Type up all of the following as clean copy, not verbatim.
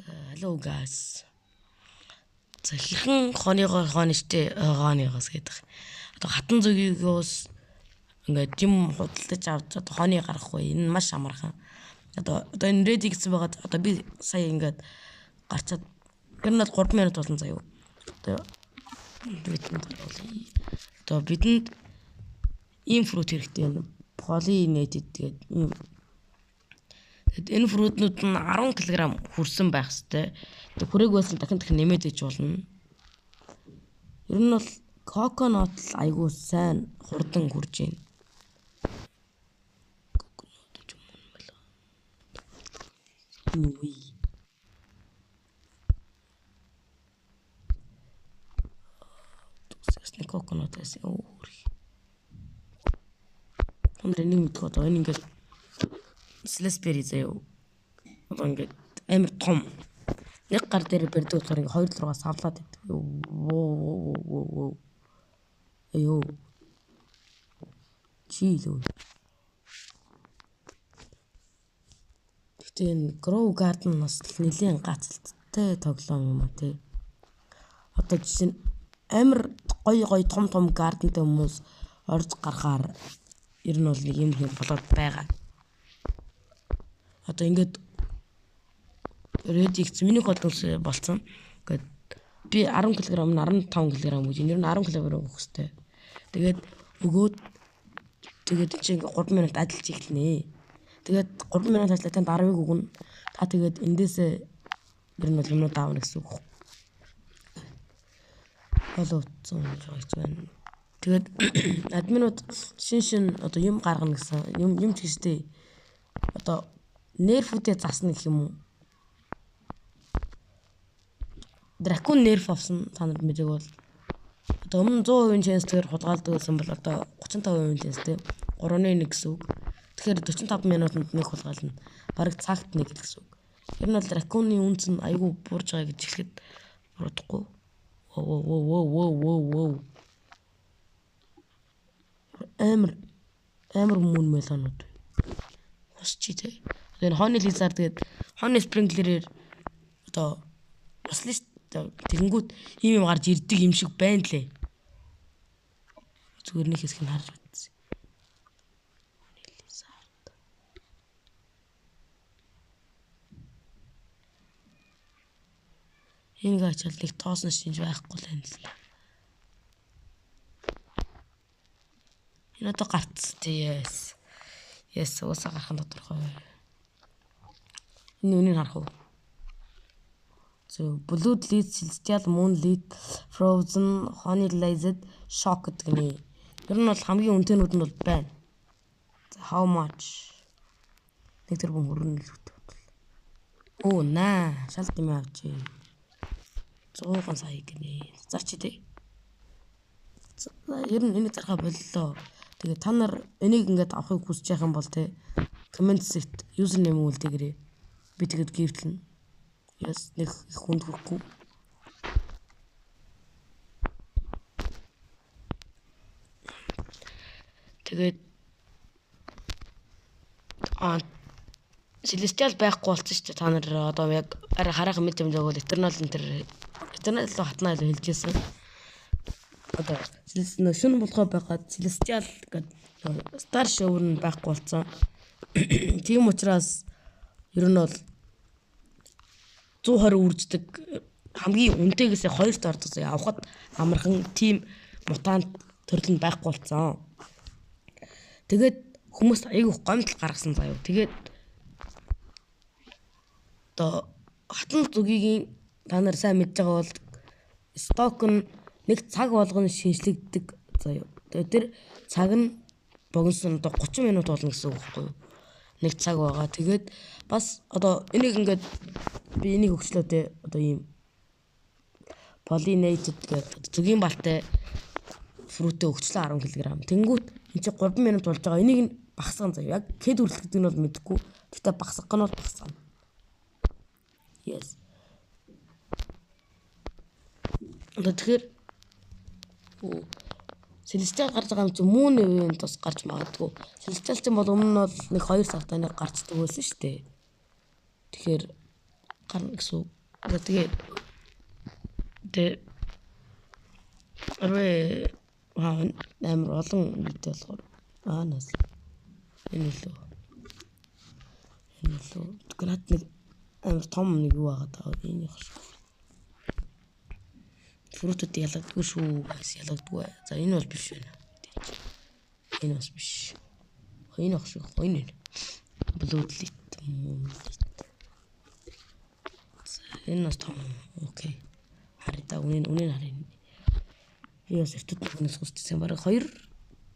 Hello guys. За хэрхэн хооныгоос гэдэг. Одоо хатан зүгийгөөс ингээд юм худалдаж авч одоо хооны гарахгүй. Энэ маш амархан. Одоо энэ ready гэсэн байгаад одоо би сая ингээд гарчаад ер нь 3 минут болно заяа. Одоо бидэнд ийм фрут хэрэгтэй юм. Pollinated тэгээд ийм энэ фрутнууд нь 10 кг хүрсэн байх хэвээр. Тэгээд хүрээгээс дахин нэмээд иж болно. Ер нь бол coconut айгуу сайн хурдан хүрж байна. Coconut гэсэн өөр. Нэг мэдгүй одоо энэ ингээд Slisbury заяа. Одоо ингээд амар том. Нэг гар дээр бэрдэг болохоор ингээд 2 6 савлаад байдаг. Айоо. Чилүү. Гэтэ энэ Grow Garden бас нэлийн гацалттай тоглоом юм а тий. Одоо жишээ нь амар гоё том гардентэй хүмүүс орж гарахаар ер нь бол нэг юм хэм болоод байгаа. Одоо ингээд ready гэсэн миний бодвол болцсон. Ингээд би 10 кг нь 15 кг гэж ер нь 10 кг өгөх хэрэгтэй. Тэгээд өгөөд тэгээд чи ингээд 3 минут ажиллаж эхэлнэ. Тэгээд 3 минут ажиллаад танд 10-ыг өгнө. Та тэгээд эндээсээ ер нь бол юмнууд аавна гэсэн үг. Боловцсон гэж байна. Тэгээд админууд шин одоо юм гаргана гэсэн юм ч гэжтэй одоо нервүүдээ засна гэх юм уу. Дракон нерв авсан та нарт мэдээг бол одоо өмнө 100% chance-ээр хулгайлдаг байсан бол одоо 35% chance-тэй 3-1 гэсэн үг. Тэгэхээр 45 минутанд нэг хулгайлна. Бараг цагт нэг гэсэн үг. Ер нь бол драконы үнц нь айгүй буурж байгаа гэж хэлэхэд буруудахгүй. Воу. Амар мөн мелонууд. Хосчи тэ. Тэгээд хооны лизар тэгээд хооны спринглерээр одоо баслист тэгэнгүүт ийм юм гарч ирдэг юм шиг байна лээ. Зүгээр нэг хэсгийг харж үзье. Энэ гачаалыг тоосон шинж байхгүй л юм л. Энэ одоо гарц тий. Yes, уусаа гарах нь тодорхой. Энэ үнийг харах уу? So, Blue Lead, Celestial, Moon Lead, Frozen, Honey Glazed, Shock гэдэг нэ. Ер нь бол хамгийн үнэтэйнүүд нь бол байна. How much? Нэг тэр бүм хөргөн л хөтөл. Оо, наа, шалт юм авчи. 100 сая гинэ. Зарч тий. Ер нь энийг зархаа боллоо. Тэгээ та нар энийг ингээд авахыг хүсэж байгаа юм бол те comment set username үлдээгээрэй. Би тэгэд гифтлэн. Яс нэг их хүнд хүрхгүй. Тэгээд Celestial байхгүй болсон шүү дээ. Та нар одоо яг хараахан мэд юм зөөгөл Eternal руу хатнаа л хэлжсэн. Одоо шүн болгоо байгаад Celestial гэдэг Star Shower нь байхгүй болсон. Тийм учраас ер нь бол 120 үрждэг хамгийн үнэтэйгээс 2-т ордог заяа авахд амархан тим мутант төрөл нь байхгүй болсон. Тэгээд хүмүүс айгүй гомдол гаргасан заяа. Тэгээд одоо хатан зүгийн та нар сайн мэдж байгаа бол сток нь нэг цаг болгоно шинжлэгддэг заяа. Тэгээд тэр цаг нь богиносон одоо 30 минут болно гэсэн үг байхгүй юу? Нэг цаг байгаа. Тэгээд бас одоо энийг ингээд би энийг өгчлөөтэй одоо ийм pollinated гэдэг зүгийн балтай фрутэ өгчлөө 10 кг. Тэнгүүт энэ чи 3 минут болж байгаа. Энийг нь багсган заяа. Яг хэд үргэлжлэдэг нь бол мэдэхгүй. Гэхдээ багсгах нь бол багсгана. Yes. Одоо тэгэхээр Celestial гарч байгаа юм чи Moon event бас гарч магадгүй. Celestial ч бол өмнө нь бол нэг 2 сартаа нэг гарцдаг байсан шүү дээ. Тэгэхээр гарна гэсэн үг. Тэгээд арвэ амар олон видео болохоор нас энэ лөө гранат нэг амар том нэг юу байгаа даа энэ яг шүү. Фрутууд ялагдгүй шүү. Ялагдгүй. За энэ бол биш байна. Энэ бас биш. Энэ ах шүү. Энэ блуудлит. Энэ нас том. Окей. Хараа үнэн харин. Яас эртүүд хүнээс хүсчихсэн бараг 2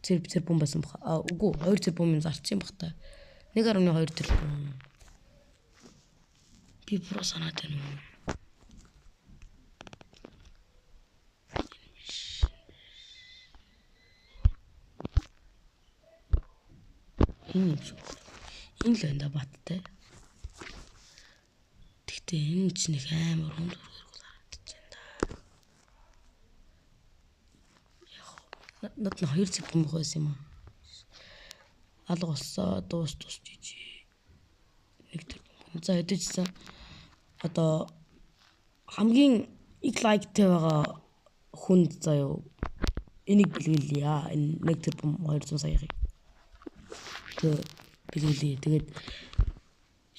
тэрбум байсан бах. Үгүй 2 тэрбумын зарцсан бах та. 1.2 тэрбум. Би бүр санаад байна. Энэ л энэ баттай. Тэгтээ энэ ч нэг амар хүнд харагдаж байна да. Над 2 тэрбум байсан юм аа. Алга болсоо дуус жижиг. 1 тэрбум. За хэдийчсэн одоо хамгийн их лайктэй байгаа хүнд заяа энийг бэлгэлье. Энэ 1 тэрбум 200 саяыг. Бэлгэлье. Тэгээд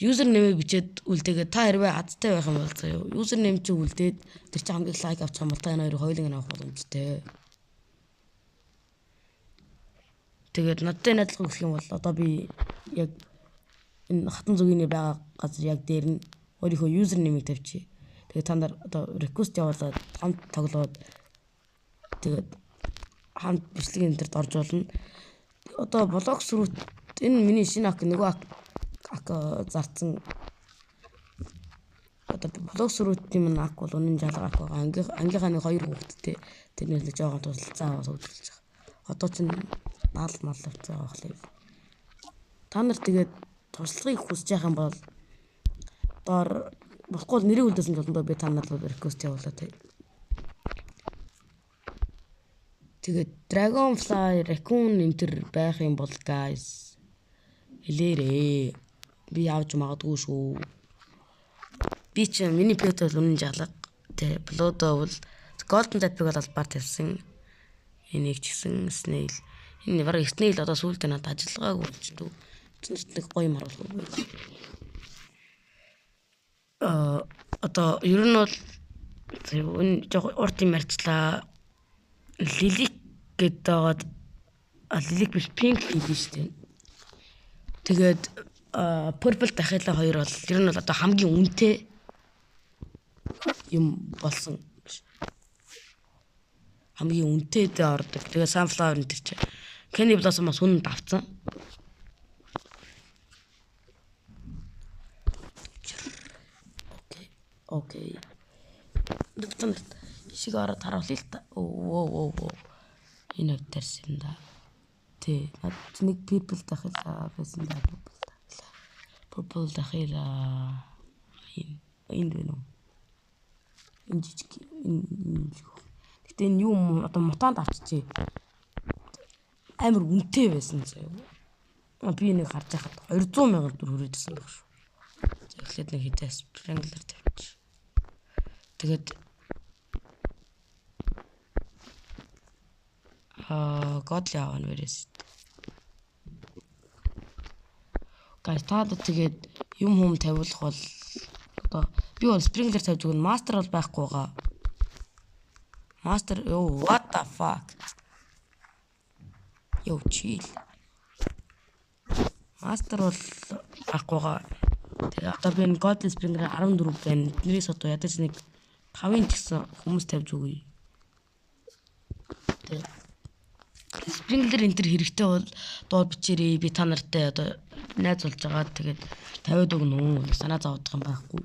юзернейм бичээд үлдээгээ та хэрвээ хаттай байх юм бол заяа юзернейм чи үлдээд тэр чинь хамгийн лайк авчих юм бол та энэ хоёрыг хоёуланг авах боломжтой. Тэгээд надтай найзлах гэх юм бол одоо би яг энэ хатан зүгийн байгаа газар яг дээр нь өөрийнхөө юзернеймийг тавьчих. Тэгээд та нар одоо request явуулаад хамт тоглоод тэгээд хамт бичлэг энэ төрд орж болно. Одоо блог сүрүүт энэ миний шинэ ак нөгөө ак зарцсан. Одоо блог сүрүүтийн ак бол үнэн жалгаа ак байгаа. Ангийнхаа нэг 2 хүүхэдтэй тэр нэр жоохон тусалцаа аваад үзүүлж байгаа. Одоо ч наал мал авцаа авах. Та нар тэгээд туршлагыг хүсэж байгаа юм бол доор болохгүй нэрийг үлдээсэн жолондоо би та нарт request явуулаа тий. Тэгээд Dragonfly, Raccoon энтер байх юм бол guys хэлээрээ. Би авч магадгүй шүү. Би ч миний пет бол үнэн жалга. Тэ Blood бол Golden Type-ыг бол албаар тавьсан. Энийг ч гэсэн Snail. Энэ бараг Snail одоо сүүлдээ надад ажиллагаагүй болчихдоо. Тэнд нэг гоё юм харуулах. Одоо ер нь бол энэ жоо урт юм ярьчлаа. Лилик гэдэг лилик биш pink лилик шүү дээ. Тэгээд purple дахиалаа 2 бол ер нь бол одоо хамгийн үнэтэй юм болсон. Хамгийн үнэтэйдээ ордог. Тэгээд sunflower энэ чинь Candy Blossom бас үнэнд авцсан. Окей. Дутан шиг ороод харуулъя л та. Оо. Энэ өвдөрс юм да. Тэ. Нэг people дахиалаа байсан да. Purple дахиалаа. Энэ вэ нөө. Энэ жижиг энэ. Гэтэ энэ юу одоо мутант авчижээ. Амар үнэтэй байсан заяа. Би нэг харж байхад 200,000 төгрөг хүрээдсэн баг шүү. За эхлээд нэг хитээс Wrangler тавьчих. Тэгээд Godly аван вэрэс. Guys таад тэгээд юм тавиулах бол одоо би бол Sprinkler тавьж өгнө. Master бол байхгүй байгаа. Master what the fuck? Yo chill. Master бол байхгүй байгаа. Тэгээд одоо би Godly Sprinkler 14 байна. Эднэрээс одоо ядаж нэг 5-ын ч гэсэн хүмүүс тавьж өгье. Тэгээд Sprinkler энэ төр хэрэгтэй бол дууд бичээрэй. Би та нартай одоо найз болж байгаа. Тэгээд тавиад өгнө үү. Санаа зовдох юм байхгүй.